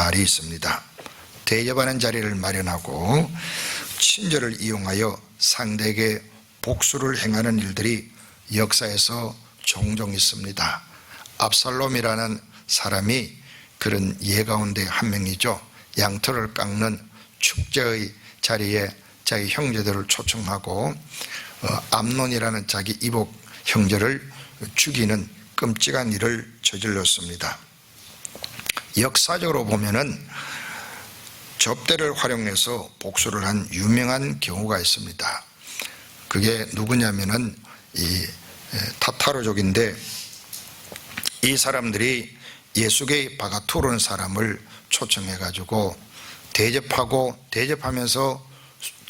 말이 있습니다. 대접하는 자리를 마련하고 친절을 이용하여 상대에게 복수를 행하는 일들이 역사에서 종종 있습니다. 압살롬이라는 사람이 그런 예 가운데 한 명이죠. 양털을 깎는 축제의 자리에 자기 형제들을 초청하고 암논이라는 자기 이복 형제를 죽이는 끔찍한 일을 저질렀습니다. 역사적으로 보면은 접대를 활용해서 복수를 한 유명한 경우가 있습니다. 그게 누구냐면은 이 타타르족인데, 이 사람들이 예수게의 바가투르라는 사람을 초청해 가지고 대접하면서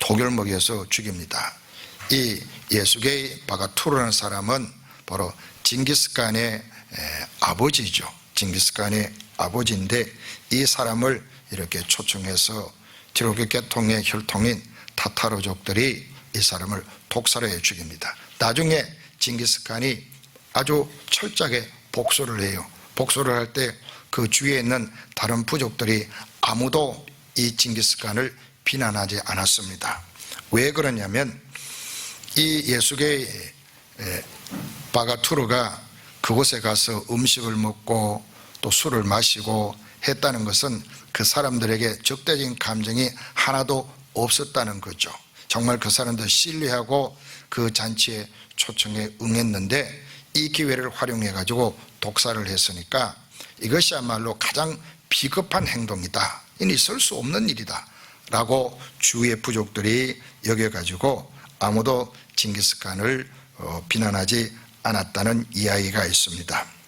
독을 먹여서 죽입니다. 이 예수게의 바가투르라는 사람은 바로 징기스칸의 아버지죠. 징기스칸의 아버지인데, 이 사람을 이렇게 초청해서 트르크 계통의 혈통인 타타르족들이 이 사람을 독살해 죽입니다. 나중에 징기스칸이 아주 철저하게 복수를 해요. 복수를 할 때 그 주위에 있는 다른 부족들이 아무도 이 징기스칸을 비난하지 않았습니다. 왜 그러냐면 이 예수게의 바가투르가 그곳에 가서 음식을 먹고 또 술을 마시고 했다는 것은 그 사람들에게 적대적인 감정이 하나도 없었다는 거죠. 정말 그 사람들 신뢰하고 그 잔치에 초청에 응했는데, 이 기회를 활용해 가지고 독살을 했으니까 이것이야말로 가장 비겁한 행동이다, 이는 있을 수 없는 일이다 라고 주위의 부족들이 여겨가지고 아무도 징기스칸을 비난하지 않았다는 이야기가 있습니다.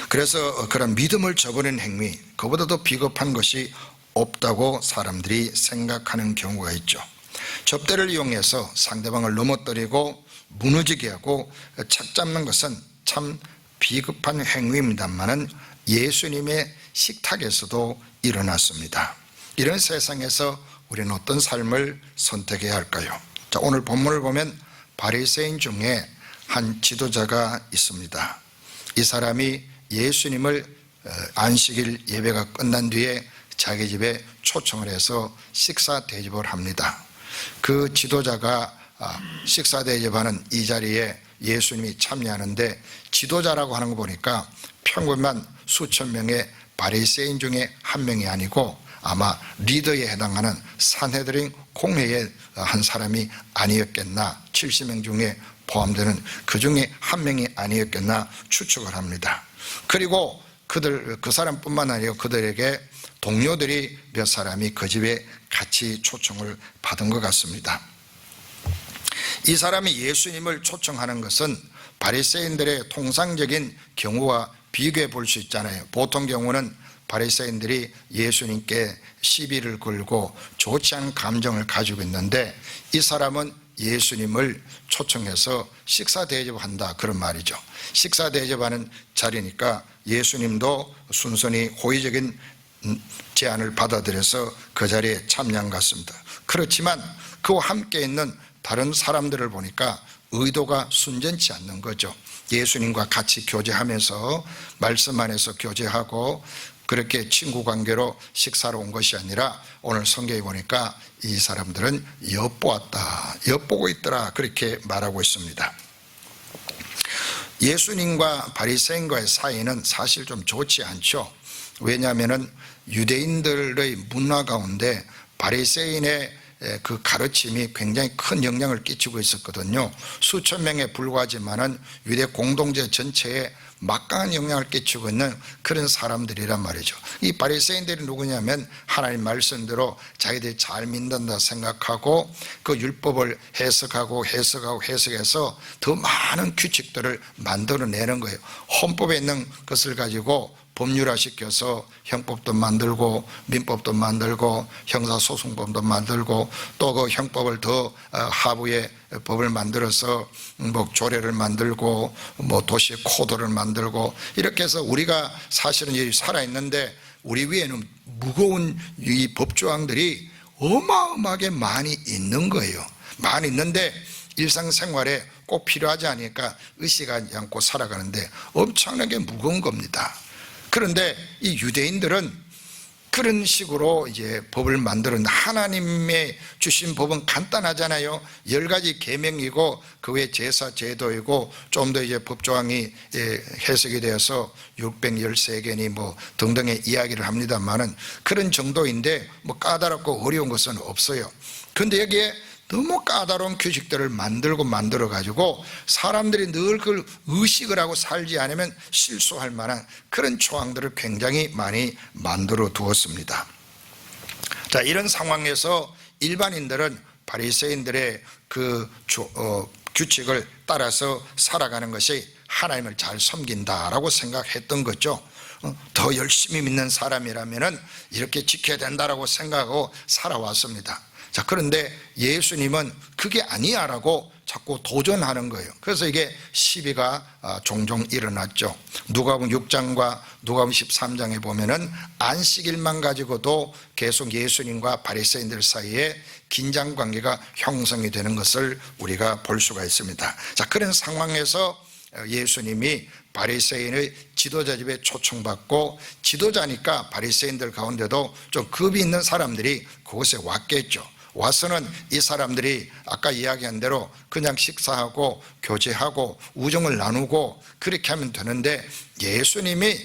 그래서 그런 믿음을 저버리는 행위, 그보다도 비겁한 것이 없다고 사람들이 생각하는 경우가 있죠. 접대를 이용해서 상대방을 넘어뜨리고 무너지게 하고 착 잡는 것은 참 비겁한 행위입니다만은 예수님의 식탁에서도 일어났습니다. 이런 세상에서 우리는 어떤 삶을 선택해야 할까요? 자, 오늘 본문을 보면 바리새인 중에 한 지도자가 있습니다. 이 사람이 예수님을 안식일 예배가 끝난 뒤에 자기 집에 초청을 해서 식사 대접을 합니다. 그 지도자가 식사 대접하는 이 자리에 예수님이 참여하는데, 지도자라고 하는 거 보니까 평범한 수천 명의 바리새인 중에 한 명이 아니고 아마 리더에 해당하는 산헤드린 공회의 한 사람이 아니었겠나, 70명 중에 포함되는 그 중에 한 명이 아니었겠나 추측을 합니다. 그리고 그 사람뿐만 아니라 그들에게 동료들이 몇 사람이 그 집에 같이 초청을 받은 것 같습니다. 이 사람이 예수님을 초청하는 것은 바리새인들의 통상적인 경우와 비교해 볼 수 있잖아요. 보통 경우는 바리새인들이 예수님께 시비를 걸고 좋지 않은 감정을 가지고 있는데, 이 사람은 예수님을 초청해서 식사 대접한다, 그런 말이죠. 식사 대접하는 자리니까 예수님도 순전히 호의적인 제안을 받아들여서 그 자리에 참여한 것 같습니다. 그렇지만 그와 함께 있는 다른 사람들을 보니까 의도가 순전치 않는 거죠. 예수님과 같이 교제하면서 말씀 안에서 교제하고 그렇게 친구 관계로 식사로 온 것이 아니라, 오늘 성경에 보니까 이 사람들은 엿보았다, 엿보고 있더라, 그렇게 말하고 있습니다. 예수님과 바리새인과의 사이는 사실 좀 좋지 않죠. 왜냐하면 유대인들의 문화 가운데 바리새인의 그 가르침이 굉장히 큰 영향을 끼치고 있었거든요. 수천 명에 불과하지만은 유대 공동체 전체에 막강한 영향을 끼치고 있는 그런 사람들이란 말이죠. 이 바리새인들이 누구냐면 하나님 말씀대로 자기들이 잘 믿는다 생각하고 그 율법을 해석해서 더 많은 규칙들을 만들어내는 거예요. 헌법에 있는 것을 가지고 법률화시켜서 형법도 만들고 민법도 만들고 형사소송법도 만들고 또 그 형법을 더 하부에 법을 만들어서 뭐 조례를 만들고 뭐 도시 코드를 만들고, 이렇게 해서 우리가 사실은 살아있는데 우리 위에는 무거운 이 법조항들이 어마어마하게 많이 있는 거예요. 많이 있는데 일상생활에 꼭 필요하지 않으니까 의식하지 않고 살아가는데 엄청나게 무거운 겁니다. 그런데 이 유대인들은 그런 식으로 이제 법을 만드는, 하나님의 주신 법은 간단하잖아요. 10가지 계명이고 그 외에 제사 제도이고 좀 더 이제 법조항이 해석이 되어서 613개니 뭐 등등의 이야기를 합니다만은 그런 정도인데 뭐 까다롭고 어려운 것은 없어요. 그런데 여기에 너무 까다로운 규칙들을 만들어 가지고 사람들이 늘 그걸 의식을 하고 살지 않으면 실수할 만한 그런 조항들을 굉장히 많이 만들어 두었습니다. 자, 이런 상황에서 일반인들은 바리새인들의 그 규칙을 따라서 살아가는 것이 하나님을 잘 섬긴다라고 생각했던 거죠. 더 열심히 믿는 사람이라면 이렇게 지켜야 된다라고 생각하고 살아왔습니다. 자, 그런데 예수님은 그게 아니야 라고 자꾸 도전하는 거예요. 그래서 이게 시비가 종종 일어났죠. 누가복음 6장과 누가복음 13장에 보면은 안식일만 가지고도 계속 예수님과 바리새인들 사이에 긴장 관계가 형성이 되는 것을 우리가 볼 수가 있습니다. 자, 그런 상황에서 예수님이 바리새인의 지도자 집에 초청받고, 지도자니까 바리새인들 가운데도 좀 겁이 있는 사람들이 그곳에 왔겠죠. 와서는 이 사람들이 아까 이야기한 대로 그냥 식사하고 교제하고 우정을 나누고 그렇게 하면 되는데, 예수님이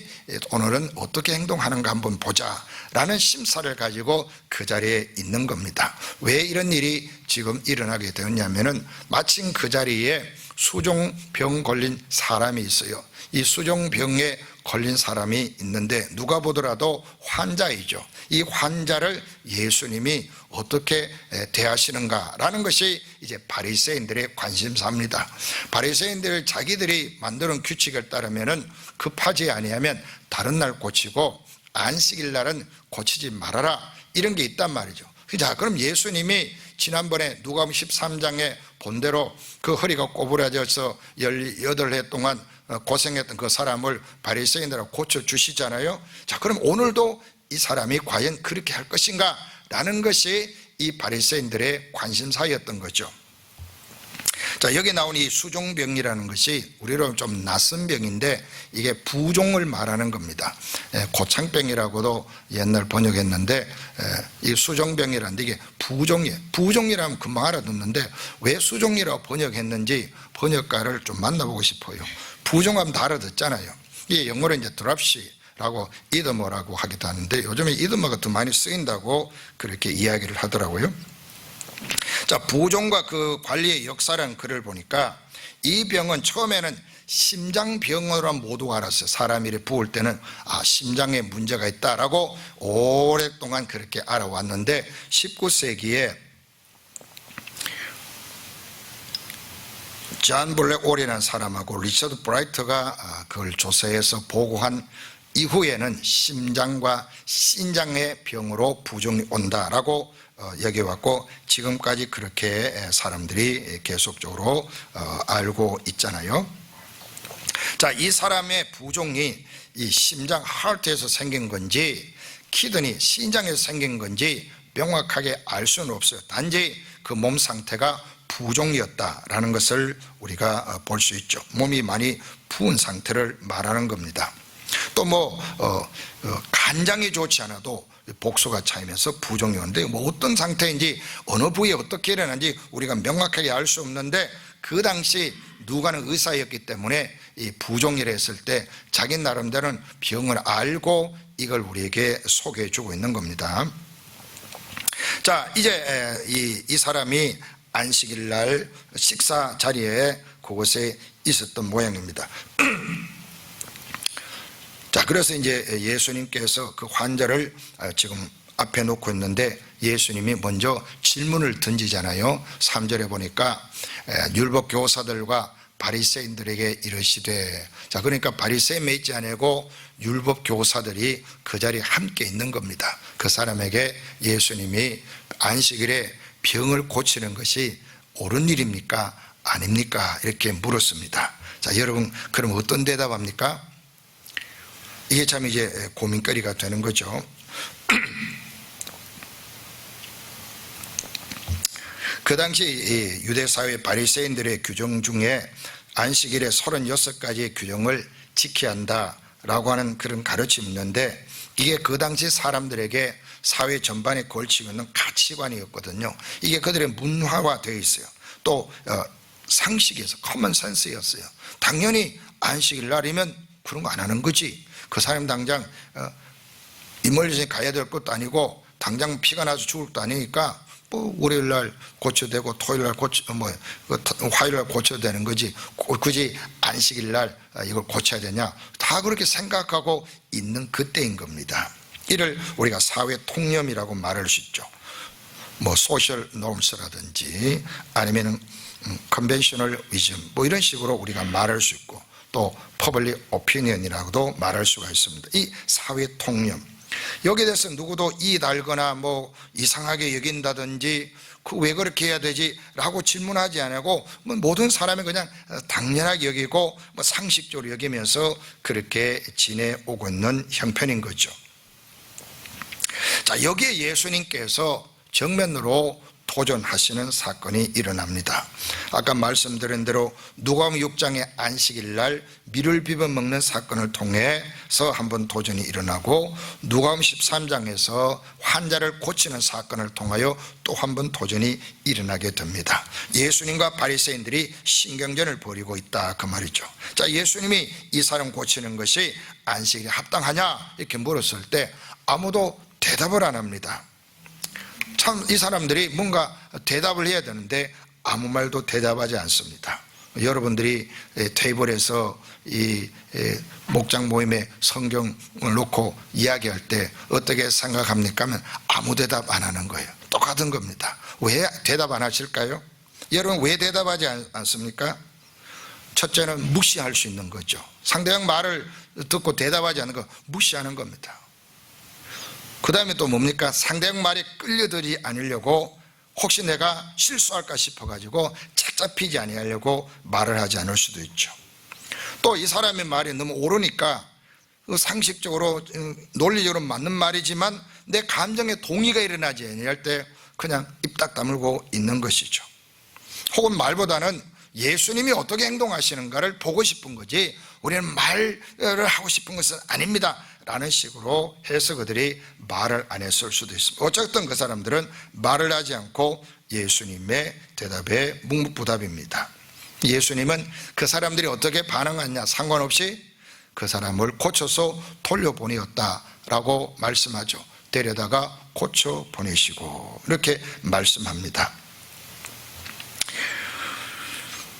오늘은 어떻게 행동하는가 한번 보자 라는 심사를 가지고 그 자리에 있는 겁니다. 왜 이런 일이 지금 일어나게 되었냐면은 마침 그 자리에 수종병 걸린 사람이 있어요. 이 수종병에 걸린 사람이 있는데 누가 보더라도 환자이죠. 이 환자를 예수님이 어떻게 대하시는가라는 것이 이제 바리새인들의 관심사입니다. 바리새인들 자기들이 만드는 규칙을 따르면은 급하지 아니하면 다른 날 고치고 안식일 날은 고치지 말아라, 이런 게 있단 말이죠. 자, 그럼 예수님이 지난번에 누가복음 13장에 본대로 그 허리가 꼬부라져서 18해 동안 고생했던 그 사람을 바리새인들하고 고쳐주시잖아요. 자, 그럼 오늘도 이 사람이 과연 그렇게 할 것인가 라는 것이 이 바리새인들의 관심사였던 거죠. 자, 여기 나온 이 수종병이라는 것이 우리로 좀 낯선 병인데 이게 부종을 말하는 겁니다. 고창병이라고도 옛날 번역했는데 이 수종병이라는데 이게 부종이에요. 부종이라면 금방 알아듣는데 왜 수종이라고 번역했는지 번역가를 좀 만나보고 싶어요. 부종하면 다 알아듣잖아요. 이게 영어로 이제 드랍시라고 이드머라고 하기도 하는데 요즘에 이드머가 더 많이 쓰인다고 그렇게 이야기를 하더라고요. 자, 부종과 그 관리의 역사라는 글을 보니까 이 병은 처음에는 심장병으로 모두가 알았어요. 사람이 부을 때는 심장에 문제가 있다라고 오랫동안 그렇게 알아왔는데 19세기에 존 블랙 올이라는 사람하고 리처드 브라이트가 그걸 조사해서 보고한 이후에는 심장과 신장의 병으로 부종이 온다라고 여겨왔고 지금까지 그렇게 사람들이 계속적으로 알고 있잖아요. 자, 이 사람의 부종이 이 심장 하트에서 생긴 건지 키드니 신장에서 생긴 건지 명확하게 알 수는 없어요. 단지 그 몸 상태가 부종이었다라는 것을 우리가 볼 수 있죠. 몸이 많이 부은 상태를 말하는 겁니다. 또 간장이 좋지 않아도 복소가 차이면서 부종이 오는데 어떤 상태인지 어느 부위에 어떻게 일어나는지 우리가 명확하게 알 수 없는데 그 당시 누가는 의사였기 때문에 이 부종이라 했을 때 자기 나름대로는 병을 알고 이걸 우리에게 소개해 주고 있는 겁니다. 자, 이제 이 사람이 안식일 날 식사 자리에 그곳에 있었던 모양입니다. 자, 그래서 이제 예수님께서 그 환자를 지금 앞에 놓고 있는데 예수님이 먼저 질문을 던지잖아요. 3절에 보니까 율법 교사들과 바리새인들에게 이르시되, 자, 그러니까 바리새인 있지 않고 율법 교사들이 그 자리에 함께 있는 겁니다. 그 사람에게 예수님이 안식일에 병을 고치는 것이 옳은 일입니까? 아닙니까? 이렇게 물었습니다. 자, 여러분, 그럼 어떤 대답합니까? 이게 참 이제 고민거리가 되는 거죠. 그 당시 유대사회 바리새인들의 규정 중에 안식일에 36가지의 규정을 지켜야 한다라고 하는 그런 가르침이 있는데 이게 그 당시 사람들에게 사회 전반에 걸치고 있는 가치관이었거든요. 이게 그들의 문화화 되어 있어요. 또 상식에서 커먼 센스였어요. 당연히 안식일 날이면 그런 거 안 하는 거지. 그 사람 당장 이멀리션에 가야 될 것도 아니고 당장 피가 나서 죽을 것도 아니니까 뭐 월요일 날 고쳐야 되고 토요일 날 화요일 날 고쳐야 되는 거지. 굳이 안식일 날 이걸 고쳐야 되냐, 다 그렇게 생각하고 있는 그때인 겁니다. 이를 우리가 사회 통념이라고 말할 수 있죠. 뭐 소셜 노름스라든지 아니면은 컨벤셔널 위즘 뭐 이런 식으로 우리가 말할 수 있고, 또 퍼블릭 오피니언이라고도 말할 수가 있습니다. 이 사회 통념, 여기에 대해서 누구도 이달거나 뭐 이상하게 여긴다든지 그 왜 그렇게 해야 되지 라고 질문하지 않고 모든 사람이 그냥 당연하게 여기고 뭐 상식적으로 여기면서 그렇게 지내오고 있는 형편인 거죠. 자, 여기에 예수님께서 정면으로 도전하시는 사건이 일어납니다. 아까 말씀드린 대로 누가복음 6장의 안식일 날 밀을 비벼 먹는 사건을 통해서 한번 도전이 일어나고, 누가복음 13장에서 환자를 고치는 사건을 통하여 또 한번 도전이 일어나게 됩니다. 예수님과 바리새인들이 신경전을 벌이고 있다 그 말이죠. 자, 예수님이 이 사람 고치는 것이 안식일에 합당하냐 이렇게 물었을 때 아무도 대답을 안 합니다. 참 이 사람들이 뭔가 대답을 해야 되는데 아무 말도 대답하지 않습니다. 여러분들이 테이블에서 이 목장 모임에 성경을 놓고 이야기할 때 어떻게 생각합니까 하면 아무 대답 안 하는 거예요. 똑같은 겁니다. 왜 대답 안 하실까요? 여러분 왜 대답하지 않습니까? 첫째는 무시할 수 있는 거죠. 상대방 말을 듣고 대답하지 않는 거 무시하는 겁니다. 그 다음에 또 뭡니까? 상대방 말에 끌려들지 않으려고 혹시 내가 실수할까 싶어가지고 착잡히지 아니하려고 말을 하지 않을 수도 있죠. 또 이 사람의 말이 너무 옳으니까 상식적으로 논리적으로 맞는 말이지만 내 감정에 동의가 일어나지 아니할 때 그냥 입 딱 다물고 있는 것이죠. 혹은 말보다는 예수님이 어떻게 행동하시는가를 보고 싶은 거지 우리는 말을 하고 싶은 것은 아닙니다 라는 식으로 해서 그들이 말을 안 했을 수도 있습니다. 어쨌든 그 사람들은 말을 하지 않고 예수님의 대답에 묵묵부답입니다. 예수님은 그 사람들이 어떻게 반응하냐 상관없이 그 사람을 고쳐서 돌려보내었다라고 말씀하죠. 데려다가 고쳐 보내시고 이렇게 말씀합니다.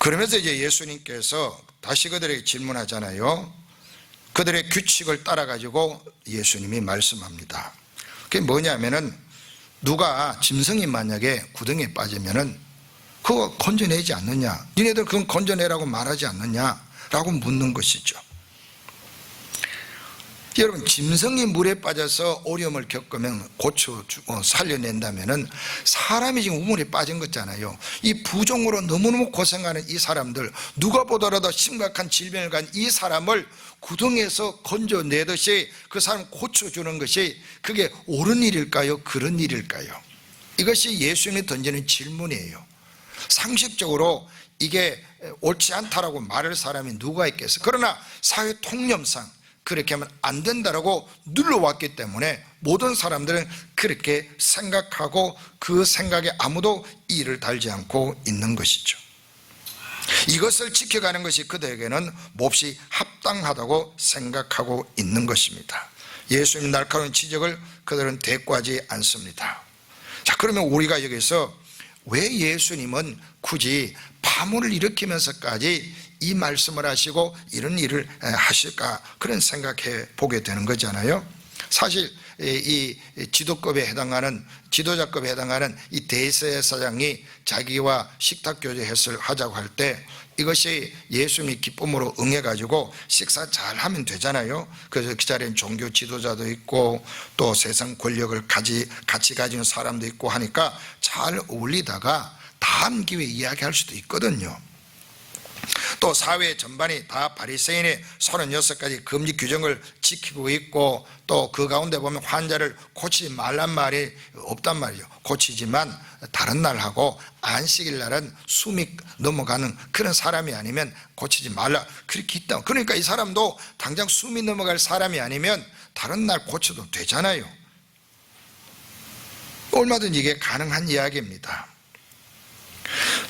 그러면서 이제 예수님께서 다시 그들에게 질문하잖아요. 그들의 규칙을 따라 가지고 예수님이 말씀합니다. 그게 뭐냐면은 누가 짐승이 만약에 구덩이에 빠지면은 그거 건져내지 않느냐, 니네들 그건 건져내라고 말하지 않느냐라고 묻는 것이죠. 여러분 짐승이 물에 빠져서 어려움을 겪으면 고쳐주고 살려낸다면은 사람이 지금 우물에 빠진 거잖아요. 이 부종으로 너무너무 고생하는 이 사람들, 누가 보더라도 심각한 질병을 가진 이 사람을 구덩이에서 건져내듯이 그 사람 고쳐주는 것이 그게 옳은 일일까요? 그런 일일까요? 이것이 예수님이 던지는 질문이에요. 상식적으로 이게 옳지 않다라고 말할 사람이 누가 있겠어요? 그러나 사회 통념상 그렇게 하면 안 된다라고 눌러왔기 때문에 모든 사람들은 그렇게 생각하고 그 생각에 아무도 이를 달지 않고 있는 것이죠. 이것을 지켜가는 것이 그들에게는 몹시 합당하다고 생각하고 있는 것입니다. 예수님 날카로운 지적을 그들은 대꾸하지 않습니다. 자, 그러면 우리가 여기서 왜 예수님은 굳이 파문을 일으키면서까지 이 말씀을 하시고 이런 일을 하실까, 그런 생각해 보게 되는 거잖아요. 사실 이 지도급에 해당하는, 지도자급에 해당하는 이 대제사장이 자기와 식탁 교제회를 하자고 할 때 이것이 예수님이 기쁨으로 응해가지고 식사 잘 하면 되잖아요. 그래서 그 자리엔 종교 지도자도 있고 또 세상 권력을 같이 가지는 사람도 있고 하니까 잘 어울리다가 다음 기회에 이야기할 수도 있거든요. 또 사회 전반이 다 바리새인의 36가지 금지 규정을 지키고 있고 또 그 가운데 보면 환자를 고치지 말란 말이 없단 말이죠. 고치지만 다른 날하고 안식일 날은 숨이 넘어가는 그런 사람이 아니면 고치지 말라, 그렇게 있다. 그러니까 이 사람도 당장 숨이 넘어갈 사람이 아니면 다른 날 고쳐도 되잖아요. 얼마든지 이게 가능한 이야기입니다.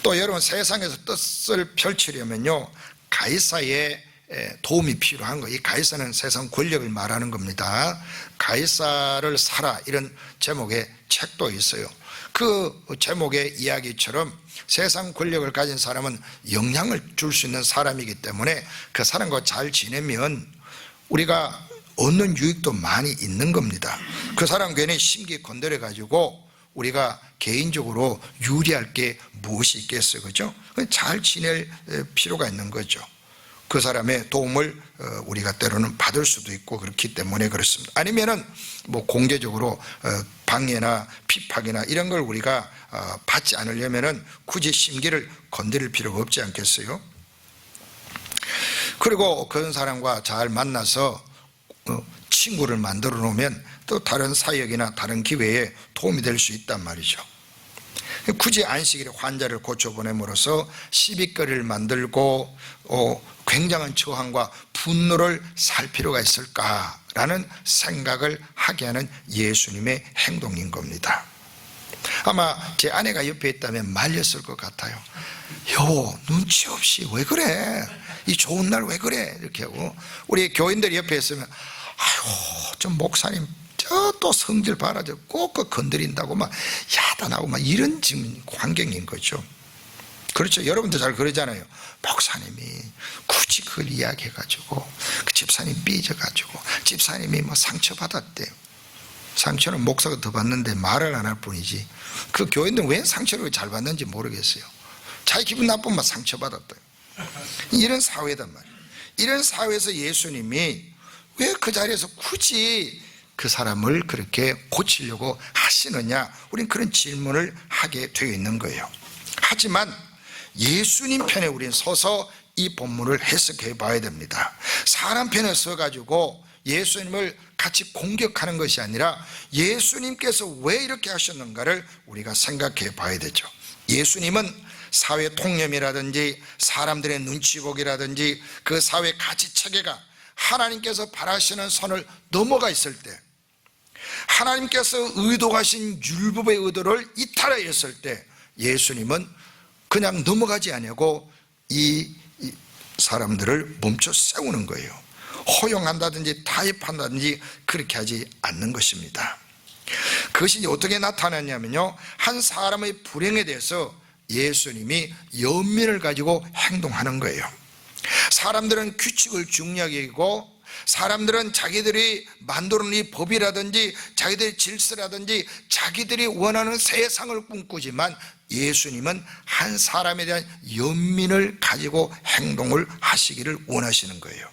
또 여러분, 세상에서 뜻을 펼치려면요, 가이사의 도움이 필요한 거예요. 이 가이사는 세상 권력을 말하는 겁니다. 가이사를 사라, 이런 제목의 책도 있어요. 그 제목의 이야기처럼 세상 권력을 가진 사람은 영향을 줄 수 있는 사람이기 때문에 그 사람과 잘 지내면 우리가 얻는 유익도 많이 있는 겁니다. 그 사람 괜히 심기 건드려 가지고 우리가 개인적으로 유리할 게 무엇이 있겠어요, 그죠? 잘 지낼 필요가 있는 거죠. 그 사람의 도움을 우리가 때로는 받을 수도 있고 그렇기 때문에 그렇습니다. 아니면은 뭐 공개적으로 방해나 핍박이나 이런 걸 우리가 받지 않으려면은 굳이 심기를 건드릴 필요가 없지 않겠어요? 그리고 그런 사람과 잘 만나서 친구를 만들어 놓으면 또 다른 사역이나 다른 기회에 도움이 될 수 있단 말이죠. 굳이 안식일에 환자를 고쳐보냄으로써 시비거리를 만들고 굉장한 저항과 분노를 살 필요가 있을까라는 생각을 하게 하는 예수님의 행동인 겁니다. 아마 제 아내가 옆에 있다면 말렸을 것 같아요. 여보, 눈치 없이 왜 그래? 이 좋은 날 왜 그래? 이렇게 하고, 우리 교인들이 옆에 있으면 아유, 좀 목사님 저 또 성질 바라져 꼭 건드린다고 막 야단하고 막 이런 지금 환경인 거죠. 그렇죠. 여러분도 잘 그러잖아요. 목사님이 굳이 그걸 이야기해가지고 그 집사님 삐져가지고 집사님이 뭐 상처받았대요. 상처는 목사가 더 받는데 말을 안 할 뿐이지, 그 교인들은 왜 상처를 잘 받는지 모르겠어요. 자기 기분 나쁘면 상처받았대요. 이런 사회단 말이에요. 이런 사회에서 예수님이 왜 그 자리에서 굳이 그 사람을 그렇게 고치려고 하시느냐, 우린 그런 질문을 하게 되어 있는 거예요. 하지만 예수님 편에 우린 서서 이 본문을 해석해 봐야 됩니다. 사람 편에 서가지고 예수님을 같이 공격하는 것이 아니라 예수님께서 왜 이렇게 하셨는가를 우리가 생각해 봐야 되죠. 예수님은 사회 통념이라든지 사람들의 눈치보기라든지 그 사회 가치체계가 하나님께서 바라시는 선을 넘어가 있을 때, 하나님께서 의도하신 율법의 의도를 이탈하였을 때 예수님은 그냥 넘어가지 아니하고 이 사람들을 멈춰 세우는 거예요. 허용한다든지 타협한다든지 그렇게 하지 않는 것입니다. 그것이 어떻게 나타났냐면요, 한 사람의 불행에 대해서 예수님이 연민을 가지고 행동하는 거예요. 사람들은 규칙을 중요하게 여기고, 사람들은 자기들이 만들어놓은 이 법이라든지 자기들의 질서라든지 자기들이 원하는 세상을 꿈꾸지만 예수님은 한 사람에 대한 연민을 가지고 행동을 하시기를 원하시는 거예요.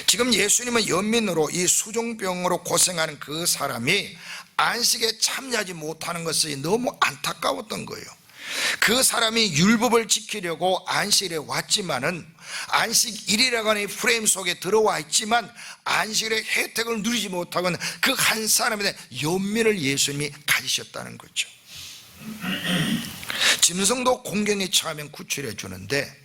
지금 예수님은 연민으로 이 수종병으로 고생하는 그 사람이 안식에 참여하지 못하는 것이 너무 안타까웠던 거예요. 그 사람이 율법을 지키려고 안식일에 왔지만은, 안식일이라고 하는 프레임 속에 들어와 있지만 안식일의 혜택을 누리지 못하고는 그 한 사람에 대한 연민을 예수님이 가지셨다는 거죠. 짐승도 공경에 처하면 구출해 주는데,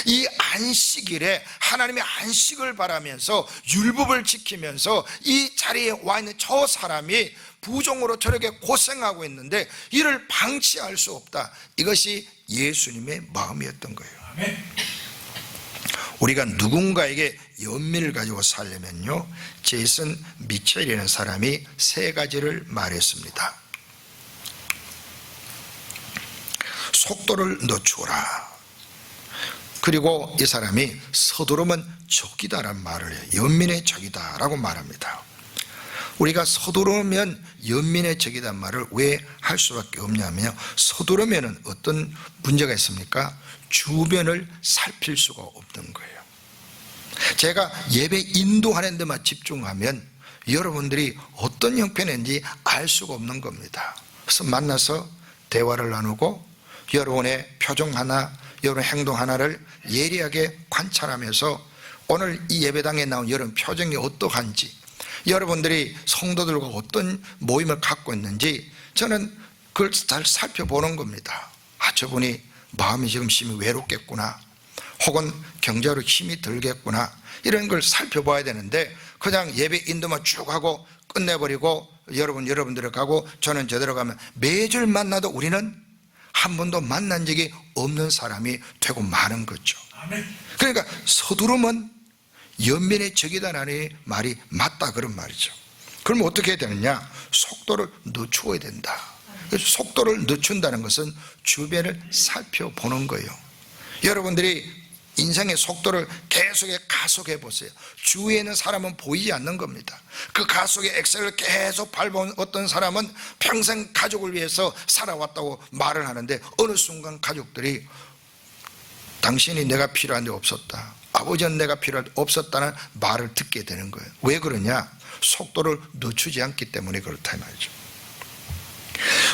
이 안식일에 하나님의 안식을 바라면서 율법을 지키면서 이 자리에 와 있는 저 사람이 부종으로 저렇게 고생하고 있는데 이를 방치할 수 없다, 이것이 예수님의 마음이었던 거예요. 우리가 누군가에게 연민을 가지고 살려면요, 제이슨 미첼이라는 사람이 세 가지를 말했습니다. 속도를 늦추어라. 그리고 이 사람이 서두르면 적이다라는 말을 해요. 연민의 적이다라고 말합니다. 우리가 서두르면 연민의 적이란 말을 왜 할 수밖에 없냐면요, 서두르면 어떤 문제가 있습니까? 주변을 살필 수가 없는 거예요. 제가 예배 인도하는 데만 집중하면 여러분들이 어떤 형편인지 알 수가 없는 겁니다. 그래서 만나서 대화를 나누고 여러분의 표정 하나, 여러분 행동 하나를 예리하게 관찰하면서 오늘 이 예배당에 나온 여러분 표정이 어떠한지, 여러분들이 성도들과 어떤 모임을 갖고 있는지 저는 그걸 잘 살펴보는 겁니다. 아, 저분이 마음이 지금 심히 외롭겠구나, 혹은 경제로 힘이 들겠구나, 이런 걸 살펴봐야 되는데 그냥 예배 인도만 쭉 하고 끝내버리고 여러분들이 가고 저는 저대로 가면 매주 만나도 우리는 한 번도 만난 적이 없는 사람이 되고 마는 거죠. 그러니까 서두르면 연민의 적이다라는 말이 맞다, 그런 말이죠. 그럼 어떻게 해야 되느냐? 속도를 늦추어야 된다. 속도를 늦춘다는 것은 주변을 살펴보는 거예요. 여러분들이 인생의 속도를 계속해 가속해 보세요. 주위에 있는 사람은 보이지 않는 겁니다. 그 가속의 엑셀을 계속 밟아온 어떤 사람은 평생 가족을 위해서 살아왔다고 말을 하는데 어느 순간 가족들이 당신이 내가 필요한데 없었다, 아버지는 내가 필요한데 없었다는 말을 듣게 되는 거예요. 왜 그러냐? 속도를 늦추지 않기 때문에 그렇다 이 말이죠.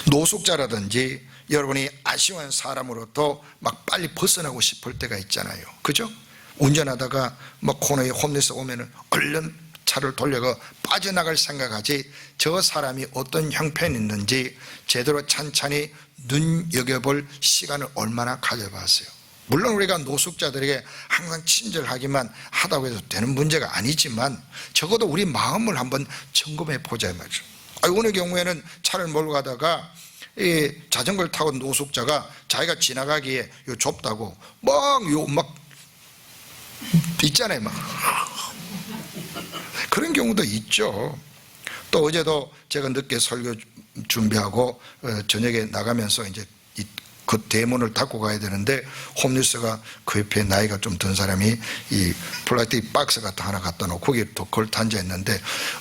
노숙자라든지 여러분이 아쉬운 사람으로부터 막 빨리 벗어나고 싶을 때가 있잖아요. 그죠? 운전하다가 막 코너에 홈리스 오면은 얼른 차를 돌려가 빠져나갈 생각하지, 저 사람이 어떤 형편이 있는지 제대로 찬찬히 눈여겨볼 시간을 얼마나 가져봤어요. 물론 우리가 노숙자들에게 항상 친절하기만 하다고 해서 되는 문제가 아니지만 적어도 우리 마음을 한번 점검해 보자 말이죠. 어느 경우에는 차를 몰고 가다가 이 자전거를 타고 노숙자가 자기가 지나가기에 요 좁다고 막 있잖아요. 막 그런 경우도 있죠. 또 어제도 제가 늦게 설교 준비하고 저녁에 나가면서 이제 그 대문을 닫고 가야 되는데 홈리스가 그 옆에 나이가 좀 든 사람이 이 플라스틱 박스 같은 하나 갖다 놓고 거기에 또 걸터 앉아 있는데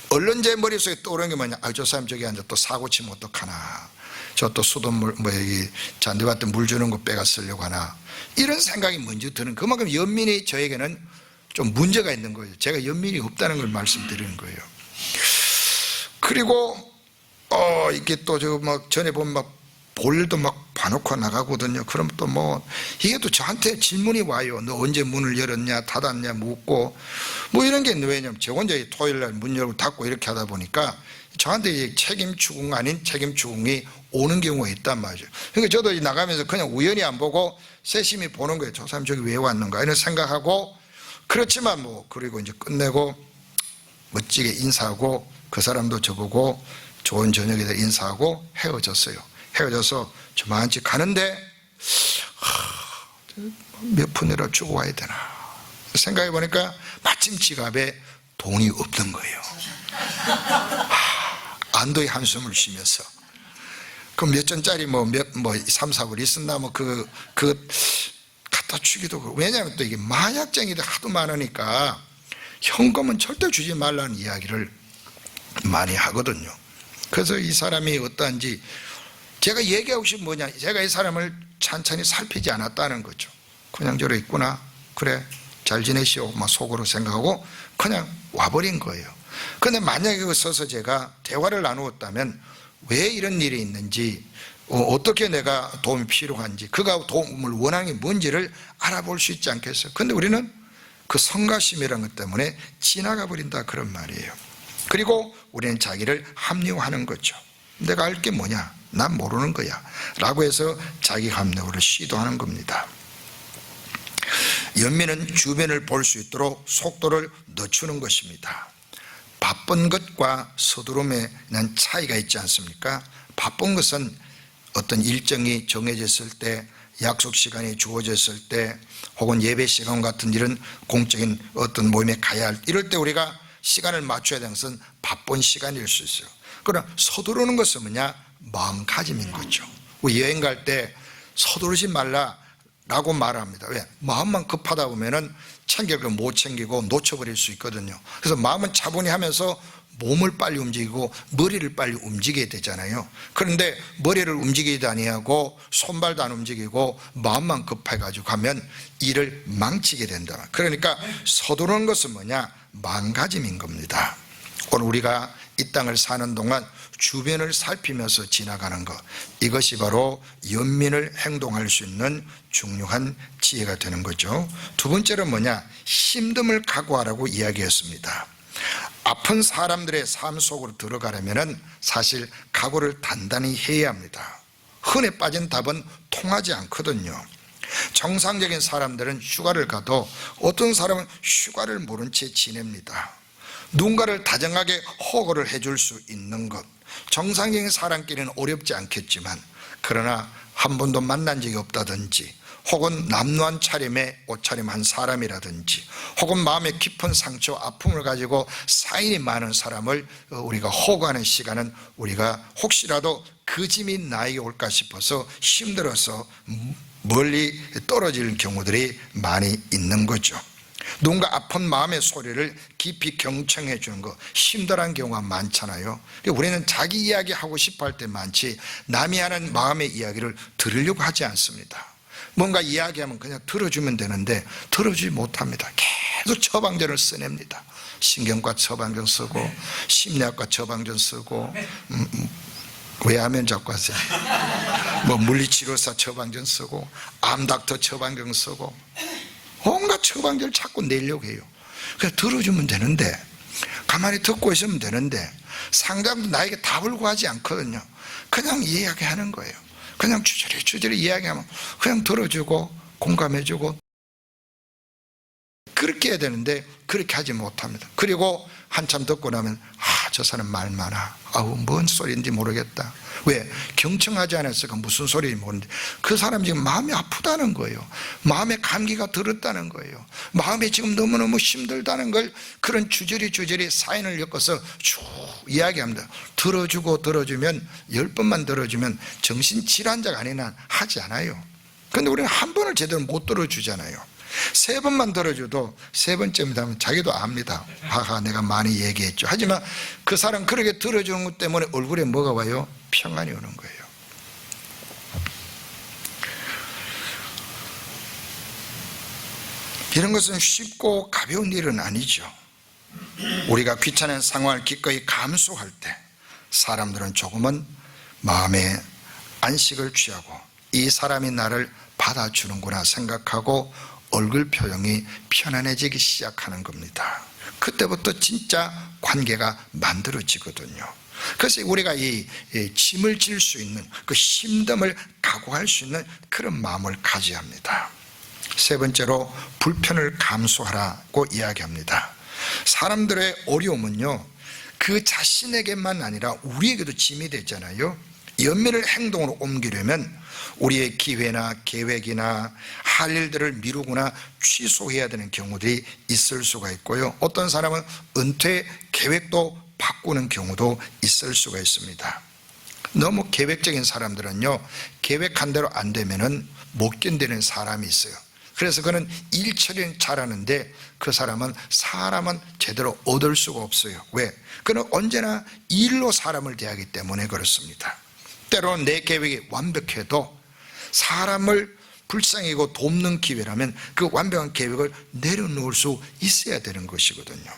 얼른 제 머릿속에 떠오르는 게 뭐냐? 저 사람 저기 앉아 또 사고 치면 어떡하나, 저 또 수돗물 이 잔디밭에 물 주는 거 빼가 쓰려고 하나, 이런 생각이 먼저 드는, 그만큼 연민이 저에게는 좀 문제가 있는 거예요. 제가 연민이 없다는 걸 말씀드리는 거예요. 그리고 이게 또 저 막 전에 보면 막 볼일도 막 봐놓고 나가거든요. 그럼 또 뭐 이게 또 저한테 질문이 와요. 너 언제 문을 열었냐 닫았냐 묻고 뭐 이런 게 있는데, 왜냐면 저 혼자 토요일날 문 열고 닫고 이렇게 하다 보니까 저한테 책임 추궁 아닌 책임 추궁이 오는 경우가 있단 말이죠. 그러니까 저도 나가면서 그냥 우연히 안 보고 세심히 보는 거예요. 저 사람 저기 왜 왔는가 이런 생각하고, 그렇지만 뭐 그리고 이제 끝내고 멋지게 인사하고 그 사람도 저보고 좋은 저녁에 인사하고 헤어졌어요. 헤어져서 저만치 가는데 몇 푼이라 주고 와야 되나 생각해 보니까 마침 지갑에 돈이 없는 거예요. 안도의 한숨을 쉬면서 그 몇 전짜리 뭐 3, 4불 있었나 뭐 그 갖다 주기도 그렇고, 왜냐하면 또 이게 마약쟁이들 하도 많으니까 현금은 절대 주지 말라는 이야기를 많이 하거든요. 그래서 이 사람이 어떠한지 제가 얘기하고 싶은 뭐냐, 제가 이 사람을 찬찬히 살피지 않았다는 거죠. 그냥 저러 있구나, 그래 잘 지내시오 막 속으로 생각하고 그냥 와버린 거예요. 그런데 만약에 그 서서 제가 대화를 나누었다면 왜 이런 일이 있는지, 어떻게 내가 도움이 필요한지, 그가 도움을 원하는 게 뭔지를 알아볼 수 있지 않겠어요? 그런데 우리는 그 성가심이라는 것 때문에 지나가 버린다, 그런 말이에요. 그리고 우리는 자기를 합리화하는 거죠. 내가 알 게 뭐냐, 난 모르는 거야 라고 해서 자기 합리화를 시도하는 겁니다. 연민은 주변을 볼 수 있도록 속도를 늦추는 것입니다. 바쁜 것과 서두름에 난 차이가 있지 않습니까? 바쁜 것은 어떤 일정이 정해졌을 때, 약속 시간이 주어졌을 때, 혹은 예배 시간 같은 이런 공적인 어떤 모임에 가야 할, 이럴 때 우리가 시간을 맞춰야 되는 것은 바쁜 시간일 수 있어요. 그러나 서두르는 것은 뭐냐? 마음가짐인 거죠. 우리 여행 갈 때 서두르지 말라라고 말합니다. 왜? 마음만 급하다 보면은 챙길 걸 못 챙기고 놓쳐버릴 수 있거든요. 그래서 마음은 차분히 하면서 몸을 빨리 움직이고 머리를 빨리 움직여야 되잖아요. 그런데 머리를 움직이지도 아니하고 손발도 안 움직이고 마음만 급해가지고 가면 일을 망치게 된다. 그러니까 서두르는 것은 뭐냐? 마음가짐인 겁니다. 오늘 우리가 이 땅을 사는 동안 주변을 살피면서 지나가는 것, 이것이 바로 연민을 행동할 수 있는 중요한 지혜가 되는 거죠. 두 번째는 뭐냐? 힘듦을 각오하라고 이야기했습니다. 아픈 사람들의 삶 속으로 들어가려면 사실 각오를 단단히 해야 합니다. 흔해 빠진 답은 통하지 않거든요. 정상적인 사람들은 휴가를 가도 어떤 사람은 휴가를 모른 채 지냅니다. 누군가를 다정하게 호거를 해줄 수 있는 것, 정상적인 사람끼리는 어렵지 않겠지만 그러나 한 번도 만난 적이 없다든지 혹은 남루한 차림에 옷차림한 사람이라든지 혹은 마음에 깊은 상처, 아픔을 가지고 사인이 많은 사람을 우리가 호거하는 시간은 우리가 혹시라도 그 짐이 나에게 올까 싶어서 힘들어서 멀리 떨어질 경우들이 많이 있는 거죠. 누군가 아픈 마음의 소리를 깊이 경청해 주는 거, 힘들어하는 경우가 많잖아요. 우리는 자기 이야기 하고 싶어 할 때 많지 남이 하는 마음의 이야기를 들으려고 하지 않습니다. 뭔가 이야기하면 그냥 들어주면 되는데 들어주지 못합니다. 계속 처방전을 써냅니다. 신경과 처방전 쓰고 심리학과 처방전 쓰고 왜 하면 자꾸 하세요? 뭐 물리치료사 처방전 쓰고 암닥터 처방전 쓰고 온갖 처방전을 자꾸 내려고 해요. 그냥 들어주면 되는데, 가만히 듣고 있으면 되는데 상담도 나에게 답을 구하지 않거든요. 그냥 이야기하는 거예요. 그냥 주저리 이야기하면 그냥 들어주고 공감해주고 그렇게 해야 되는데 그렇게 하지 못합니다. 그리고 한참 듣고 나면 저 사람 말 많아. 뭔 소리인지 모르겠다. 왜? 경청하지 않았을까? 무슨 소리인지 모르는데 그 사람 지금 마음이 아프다는 거예요. 마음에 감기가 들었다는 거예요. 마음이 지금 너무너무 힘들다는 걸 그런 주저리 사인을 엮어서 쭉 이야기합니다. 들어주면 10번만 들어주면 정신질환자가 아니나 하지 않아요. 그런데 우리는 한 번을 제대로 못 들어주잖아요. 3번만 들어줘도 3번쯤 되면 자기도 압니다. 내가 많이 얘기했죠. 하지만 그 사람 그렇게 들어주는 것 때문에 얼굴에 뭐가 와요? 평안이 오는 거예요. 이런 것은 쉽고 가벼운 일은 아니죠. 우리가 귀찮은 상황을 기꺼이 감수할 때 사람들은 조금은 마음에 안식을 취하고 이 사람이 나를 받아주는구나 생각하고 얼굴 표정이 편안해지기 시작하는 겁니다. 그때부터 진짜 관계가 만들어지거든요. 그래서 우리가 이 짐을 질 수 있는 그 힘듦을 각오할 수 있는 그런 마음을 가져야 합니다. 3번째로 불편을 감수하라고 이야기합니다. 사람들의 어려움은요, 그 자신에게만 아니라 우리에게도 짐이 되잖아요. 연민을 행동으로 옮기려면 우리의 기회나 계획이나 할 일들을 미루거나 취소해야 되는 경우들이 있을 수가 있고요. 어떤 사람은 은퇴 계획도 바꾸는 경우도 있을 수가 있습니다. 너무 계획적인 사람들은요, 계획한 대로 안 되면은 못 견디는 사람이 있어요. 그래서 그는 일 처리는 잘하는데 그 사람은 제대로 얻을 수가 없어요. 왜? 그는 언제나 일로 사람을 대하기 때문에 그렇습니다. 때로는 내 계획이 완벽해도 사람을 불쌍히고 돕는 기회라면 그 완벽한 계획을 내려놓을 수 있어야 되는 것이거든요.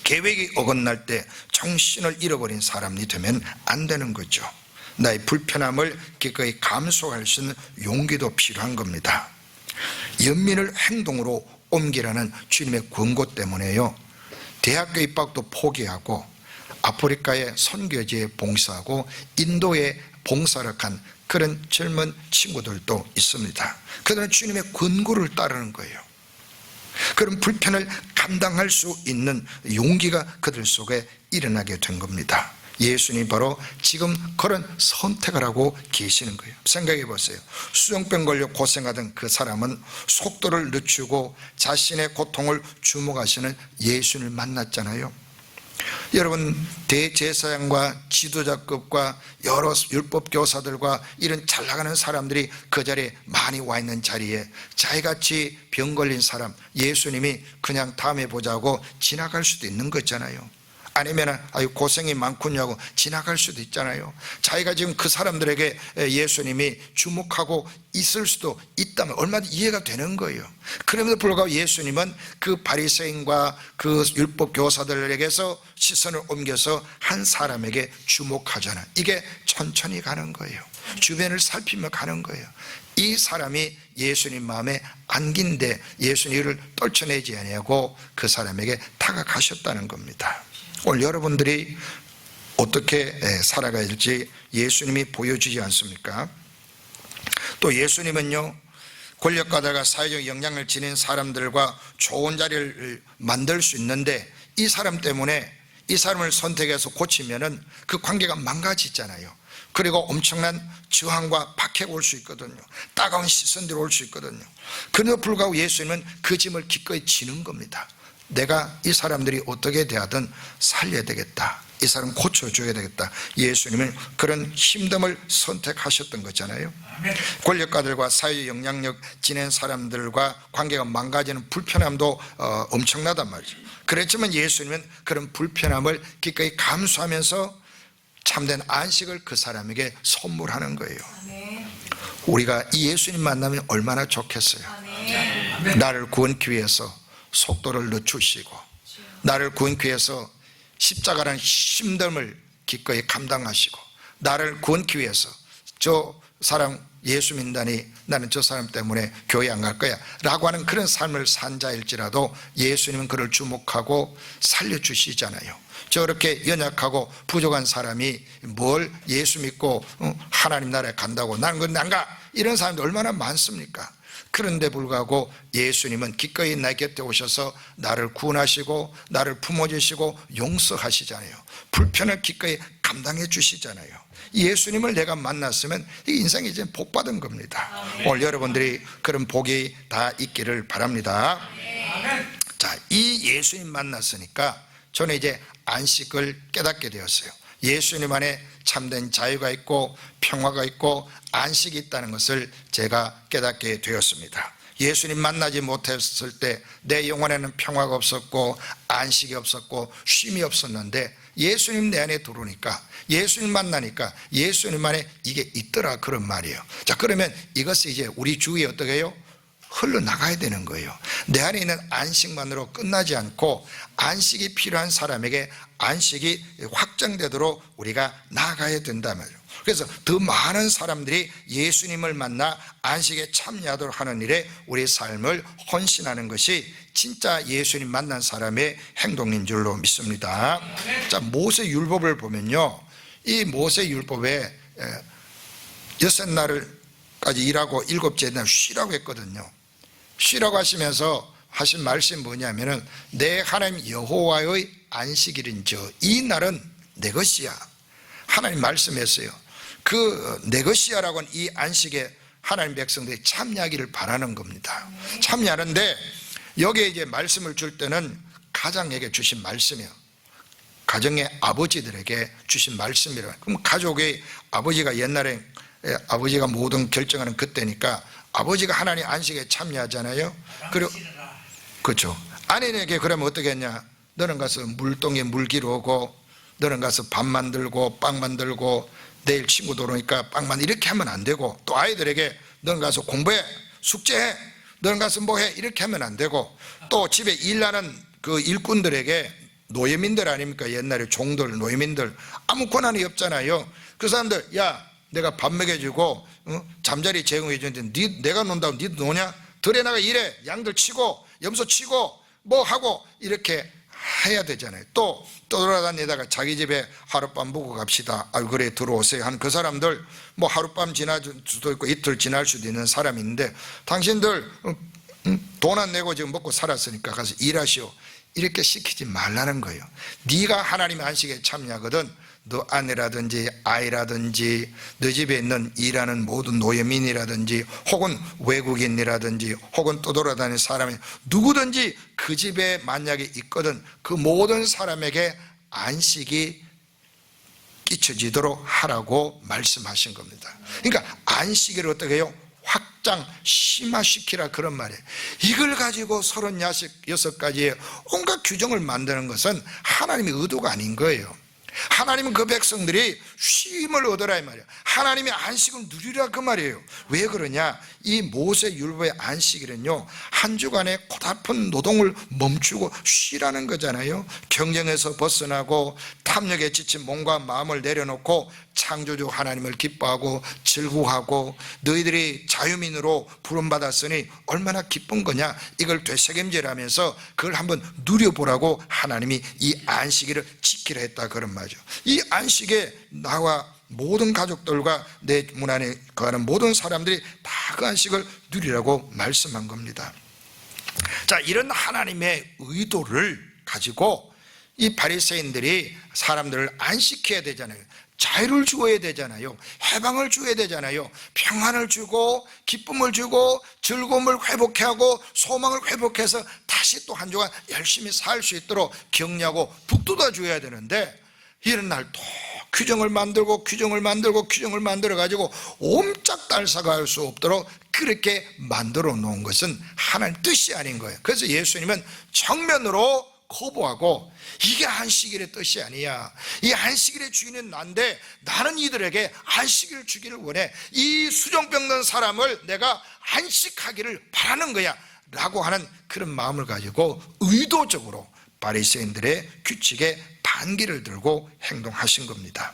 계획이 어긋날 때 정신을 잃어버린 사람이 되면 안 되는 거죠. 나의 불편함을 기꺼이 감수할 수 있는 용기도 필요한 겁니다. 연민을 행동으로 옮기라는 주님의 권고 때문에요, 대학교 입학도 포기하고 아프리카의 선교지에 봉사하고 인도에 봉사를 한 그런 젊은 친구들도 있습니다. 그들은 주님의 권고를 따르는 거예요. 그런 불편을 감당할 수 있는 용기가 그들 속에 일어나게 된 겁니다. 예수님이 바로 지금 그런 선택을 하고 계시는 거예요. 생각해 보세요. 수정병 걸려 고생하던 그 사람은 속도를 늦추고 자신의 고통을 주목하시는 예수님을 만났잖아요. 여러분, 대제사장과 지도자급과 여러 율법 교사들과 이런 잘 나가는 사람들이 그 자리에 많이 와 있는 자리에 자기같이 병 걸린 사람 예수님이 그냥 다음에 보자고 지나갈 수도 있는 거잖아요. 아니면 고생이 많군요 하고 지나갈 수도 있잖아요. 자기가 지금 그 사람들에게 예수님이 주목하고 있을 수도 있다면 얼마나 이해가 되는 거예요. 그럼에도 불구하고 예수님은 그 바리새인과 그 율법 교사들에게서 시선을 옮겨서 한 사람에게 주목하잖아요. 이게 천천히 가는 거예요. 주변을 살피며 가는 거예요. 이 사람이 예수님 마음에 안긴데 예수님을 떨쳐내지 아니하고 그 사람에게 다가가셨다는 겁니다. 오늘 여러분들이 어떻게 살아가야 될지 예수님이 보여주지 않습니까? 또 예수님은요, 권력가들과 사회적 영향을 지닌 사람들과 좋은 자리를 만들 수 있는데 이 사람 때문에 이 사람을 선택해서 고치면은 그 관계가 망가지잖아요. 그리고 엄청난 저항과 박해가 올 수 있거든요. 따가운 시선들이 올 수 있거든요. 그럼에도 불구하고 예수님은 그 짐을 기꺼이 지는 겁니다. 내가 이 사람들이 어떻게 대하든 살려야 되겠다, 이 사람 고쳐줘야 되겠다. 예수님은 그런 힘듦을 선택하셨던 거잖아요. 권력가들과 사회 영향력 지닌 사람들과 관계가 망가지는 불편함도 엄청나단 말이죠. 그렇지만 예수님은 그런 불편함을 기꺼이 감수하면서 참된 안식을 그 사람에게 선물하는 거예요. 우리가 이 예수님 만나면 얼마나 좋겠어요. 나를 구원기 위해서 속도를 늦추시고, 나를 구원기 위해서 십자가라는 힘듦을 기꺼이 감당하시고, 나를 구원기 위해서 저 사람 예수 믿다니 나는 저 사람 때문에 교회 안 갈 거야 라고 하는 그런 삶을 산 자일지라도 예수님은 그를 주목하고 살려주시잖아요. 저렇게 연약하고 부족한 사람이 뭘 예수 믿고 하나님 나라에 간다고 나는 그건 안 가, 이런 사람들 얼마나 많습니까? 그런데 불구하고 예수님은 기꺼이 내 곁에 오셔서 나를 구원하시고 나를 품어주시고 용서하시잖아요. 불편을 기꺼이 감당해 주시잖아요. 예수님을 내가 만났으면 이 인생이 이제 복 받은 겁니다. 오늘 여러분들이 그런 복이 다 있기를 바랍니다. 자, 이 예수님 만났으니까 저는 이제 안식을 깨닫게 되었어요. 예수님 안에 참된 자유가 있고 평화가 있고 안식이 있다는 것을 제가 깨닫게 되었습니다. 예수님 만나지 못했을 때 내 영혼에는 평화가 없었고 안식이 없었고 쉼이 없었는데 예수님 내 안에 들어오니까, 예수님 만나니까 예수님 안에 이게 있더라, 그런 말이에요. 자, 그러면 이것이 이제 우리 주위에 어떻게 해요? 흘러나가야 되는 거예요. 내 안에 있는 안식만으로 끝나지 않고 안식이 필요한 사람에게 안식이 확정되도록 우리가 나아가야 된단 말이에요. 그래서 더 많은 사람들이 예수님을 만나 안식에 참여하도록 하는 일에 우리 삶을 헌신하는 것이 진짜 예수님 만난 사람의 행동인 줄로 믿습니다. 자, 모세율법을 보면요, 이 모세율법에 6날까지 일하고 7째 날 쉬라고 했거든요. 쉬라고 하시면서 하신 말씀이 뭐냐면은 내 하나님 여호와의 안식일인저 이 날은 내 것이야, 하나님 말씀했어요. 그 내 것이야라고 하는 이 안식에 하나님 백성들이 참여하기를 바라는 겁니다. 참여하는데 여기에 이제 말씀을 줄 때는 가장에게 주신 말씀이에요. 가정의 아버지들에게 주신 말씀이라. 그럼 가족의 아버지가 옛날에 아버지가 모든 결정하는 그때니까 아버지가 하나님 안식에 참여하잖아요. 그리고 그렇죠. 아내에게 그러면 어떻게 했냐? 너는 가서 물동에 물 기르고, 너는 가서 밥 만들고 빵 만들고, 내일 친구들 오니까 빵 만들, 이렇게 하면 안 되고, 또 아이들에게 너는 가서 공부해, 숙제해, 너는 가서 뭐해, 이렇게 하면 안 되고, 또 집에 일하는 그 일꾼들에게, 노예민들 아닙니까? 옛날에 종들, 노예민들 아무 권한이 없잖아요. 그 사람들, 야, 내가 밥 먹여주고 잠자리 제공해 주는데 내가 논다고 니도 노냐? 들에 나가 일해, 양들 치고 염소 치고 뭐 하고 이렇게 해야 되잖아요. 또 돌아다니다가 자기 집에 하룻밤 묵고 갑시다. 아유 그래 들어오세요 하는 그 사람들, 뭐 하룻밤 지날 수도 있고 이틀 지날 수도 있는 사람인데, 당신들 돈 안 내고 지금 먹고 살았으니까 가서 일하시오, 이렇게 시키지 말라는 거예요. 네가 하나님의 안식에 참여하거든 너 아내라든지 아이라든지 너 집에 있는 일하는 모든 노예민이라든지 혹은 외국인이라든지 혹은 떠돌아다니는 사람이 누구든지 그 집에 만약에 있거든 그 모든 사람에게 안식이 끼쳐지도록 하라고 말씀하신 겁니다. 그러니까 안식일을 어떻게 해요? 확장, 심화시키라, 그런 말이에요. 이걸 가지고 36가지의 온갖 규정을 만드는 것은 하나님의 의도가 아닌 거예요. 하나님은 그 백성들이 쉼을 얻으라 이 말이에요. 하나님의 안식을 누리라 그 말이에요. 왜 그러냐? 이 모세율법의 안식일은요, 한 주간의 고달픈 노동을 멈추고 쉬라는 거잖아요. 경쟁에서 벗어나고 탐욕에 지친 몸과 마음을 내려놓고 창조주 하나님을 기뻐하고 즐거워하고 너희들이 자유민으로 부름받았으니 얼마나 기쁜 거냐, 이걸 되새김질하면서 그걸 한번 누려보라고 하나님이 이 안식일을 지키라 했다, 그런 말이죠. 이 안식에 나와 모든 가족들과 내 문 안에 거하는 모든 사람들이 다 그 안식을 누리라고 말씀한 겁니다. 자, 이런 하나님의 의도를 가지고 이 바리새인들이 사람들을 안식해야 되잖아요. 자유를 주어야 되잖아요. 해방을 주어야 되잖아요. 평안을 주고 기쁨을 주고 즐거움을 회복해 하고 소망을 회복해서 다시 또 한 주간 열심히 살 수 있도록 격려하고 북돋아 줘야 되는데, 이런 날 또 규정을 만들고 규정을 가지고 옴짝달싹 할 수 없도록 그렇게 만들어 놓은 것은 하나님 뜻이 아닌 거예요. 그래서 예수님은 정면으로 거부하고, 이게 안식일의 뜻이 아니야. 이 안식일의 주인은 난데 나는 이들에게 안식일을 주기를 원해. 이 수종병든 사람을 내가 안식하기를 바라는 거야 라고 하는 그런 마음을 가지고 의도적으로 바리새인들의 규칙에 반기를 들고 행동하신 겁니다.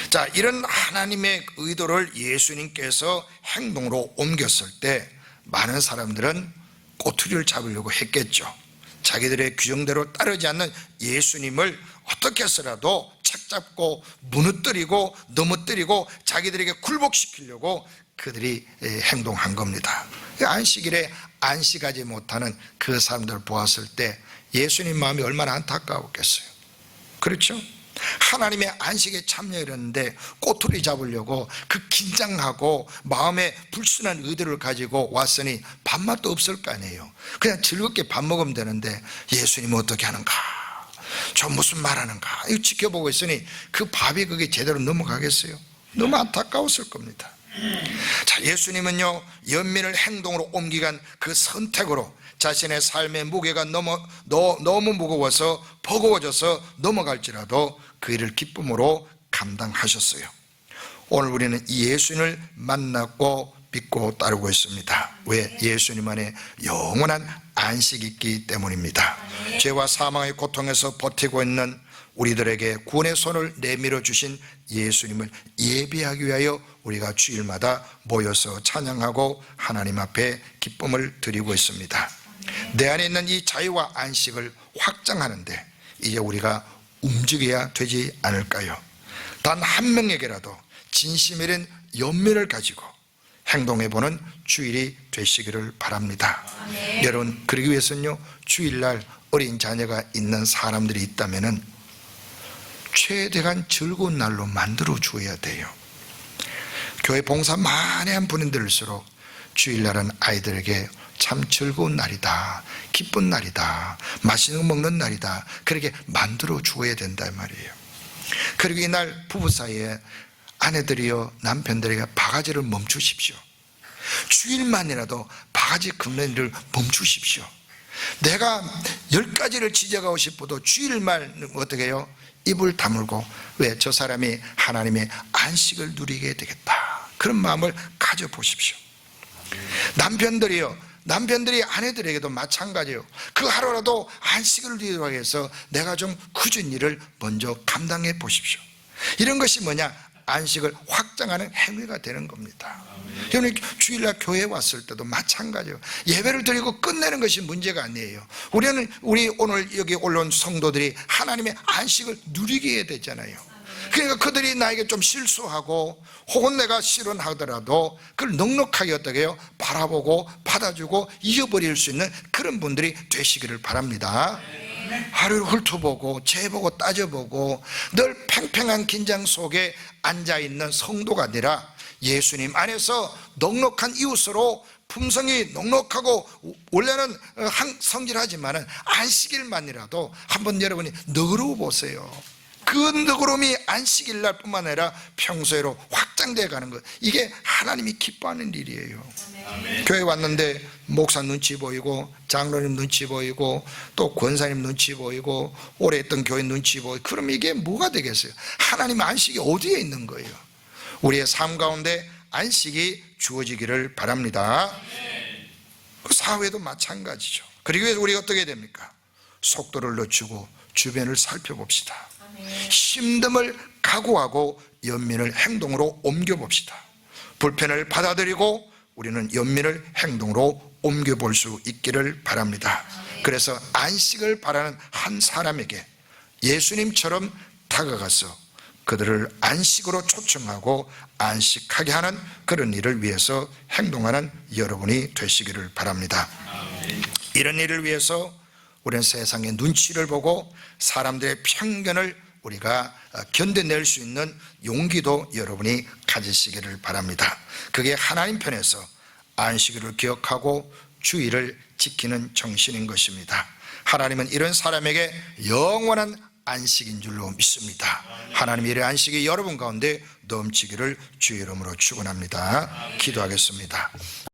자, 이런 하나님의 의도를 예수님께서 행동으로 옮겼을 때 많은 사람들은 꼬투리를 잡으려고 했겠죠. 자기들의 규정대로 따르지 않는 예수님을 어떻게 해서라도 책잡고 무너뜨리고 넘어뜨리고 자기들에게 굴복시키려고 그들이 행동한 겁니다. 안식일에 안식하지 못하는 그 사람들을 보았을 때 예수님 마음이 얼마나 안타까웠겠어요. 그렇죠? 하나님의 안식에 참여했는데 꼬투리 잡으려고 그 긴장하고 마음에 불순한 의도를 가지고 왔으니 밥맛도 없을 거 아니에요. 그냥 즐겁게 밥 먹으면 되는데 예수님은 어떻게 하는가, 저 무슨 말하는가, 이거 지켜보고 있으니 그 밥이 그게 제대로 넘어가겠어요? 너무 안타까웠을 겁니다. 자, 예수님은요, 연민을 행동으로 옮기간 그 선택으로 자신의 삶의 무게가 너무 무거워서 버거워져서 넘어갈지라도 그 일을 기쁨으로 감당하셨어요. 오늘 우리는 이 예수님을 만났고 믿고 따르고 있습니다. 왜? 예수님 안에 영원한 안식이 있기 때문입니다. 죄와 사망의 고통에서 버티고 있는 우리들에게 구원의 손을 내밀어 주신 예수님을 예배하기 위하여 우리가 주일마다 모여서 찬양하고 하나님 앞에 기쁨을 드리고 있습니다. 내 안에 있는 이 자유와 안식을 확장하는데 이제 우리가 움직여야 되지 않을까요? 단 한 명에게라도 진심이란 연민을 가지고 행동해보는 주일이 되시기를 바랍니다. 여러분, 그러기 위해서는요, 주일날 어린 자녀가 있는 사람들이 있다면 최대한 즐거운 날로 만들어 주어야 돼요. 교회 봉사 많이 한 분들일수록 주일날은 아이들에게 참 즐거운 날이다, 기쁜 날이다, 맛있는 거 먹는 날이다, 그렇게 만들어 주어야 된단 말이에요. 그리고 이날 부부 사이에 아내들이요, 남편들에게 바가지를 멈추십시오. 주일만이라도 바가지 긁는 일을 멈추십시오. 내가 10가지를 지적하고 싶어도 주일만 어떻게 해요? 입을 다물고, 왜? 저 사람이 하나님의 안식을 누리게 되겠다, 그런 마음을 가져보십시오. 남편들이 아내들에게도 마찬가지예요. 그 하루라도 안식을 누리기 위해서 내가 좀 굳은 일을 먼저 감당해 보십시오. 이런 것이 뭐냐? 안식을 확장하는 행위가 되는 겁니다. 여러분, 주일날 교회에 왔을 때도 마찬가지예요. 예배를 드리고 끝내는 것이 문제가 아니에요. 우리 오늘 여기 올라온 성도들이 하나님의 안식을 누리게 해야 되잖아요. 그러니까 그들이 나에게 좀 실수하고 혹은 내가 실언하더라도 그걸 넉넉하게 어떻게 해요? 바라보고 받아주고 잊어버릴 수 있는 그런 분들이 되시기를 바랍니다. 하루를 훑어보고 재보고 따져보고 늘 팽팽한 긴장 속에 앉아있는 성도가 아니라 예수님 안에서 넉넉한 이웃으로 품성이 넉넉하고 원래는 성질하지만 안식일만이라도 한번 여러분이 너그러워 보세요. 그 너그러움이 안식일날 뿐만 아니라 평소에로 확장되어 가는 것, 이게 하나님이 기뻐하는 일이에요. 아멘. 교회 왔는데 목사 눈치 보이고 장로님 눈치 보이고 또 권사님 눈치 보이고 오래 했던 교회 눈치 보이고, 그럼 이게 뭐가 되겠어요? 하나님의 안식이 어디에 있는 거예요? 우리의 삶 가운데 안식이 주어지기를 바랍니다. 그 사회도 마찬가지죠. 그리고 우리가 어떻게 해야 됩니까? 속도를 늦추고 주변을 살펴봅시다. 힘듦을 각오하고 연민을 행동으로 옮겨봅시다. 불편을 받아들이고 우리는 연민을 행동으로 옮겨볼 수 있기를 바랍니다. 그래서 안식을 바라는 한 사람에게 예수님처럼 다가가서 그들을 안식으로 초청하고 안식하게 하는 그런 일을 위해서 행동하는 여러분이 되시기를 바랍니다. 이런 일을 위해서 우리는 세상의 눈치를 보고 사람들의 편견을 우리가 견뎌낼 수 있는 용기도 여러분이 가지시기를 바랍니다. 그게 하나님 편에서 안식일을 기억하고 주일을 지키는 정신인 것입니다. 하나님은 이런 사람에게 영원한 안식인 줄로 믿습니다. 하나님의 이 안식이 여러분 가운데 넘치기를 주의 이름으로 축원합니다. 기도하겠습니다.